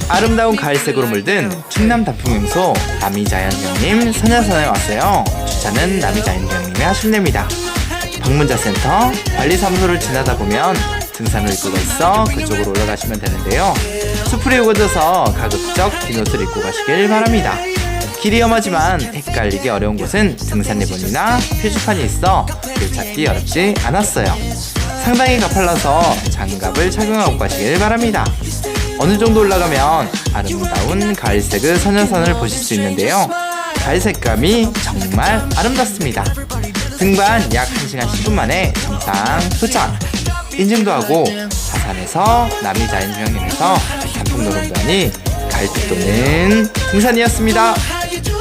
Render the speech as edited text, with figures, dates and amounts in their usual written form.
아름다운 가을색으로 물든 충남 단풍명소 남이자연경님 선야산에 왔어요. 주차는 남이자연경님의 하실례입니다. 방문자센터 관리사무소를 지나다 보면 등산로 입구가 있어 그쪽으로 올라가시면 되는데요. 수풀이 우거져서 가급적 긴 옷을 입고 가시길 바랍니다. 길이 험하지만 헷갈리기 어려운 곳은 등산 리본이나 표지판이 있어 길 찾기 어렵지 않았어요. 상당히 가팔라서 장갑을 착용하고 가시길 바랍니다. 어느 정도 올라가면 아름다운 가을색의 선야산을 보실 수 있는데요. 가을 색감이 정말 아름답습니다. 등반 약 1시간 10분 만에 정상 도착! 인증도 하고 하산에서 남이자연휴양림에서 단풍노름단이 가을빛 도는 등산이었습니다.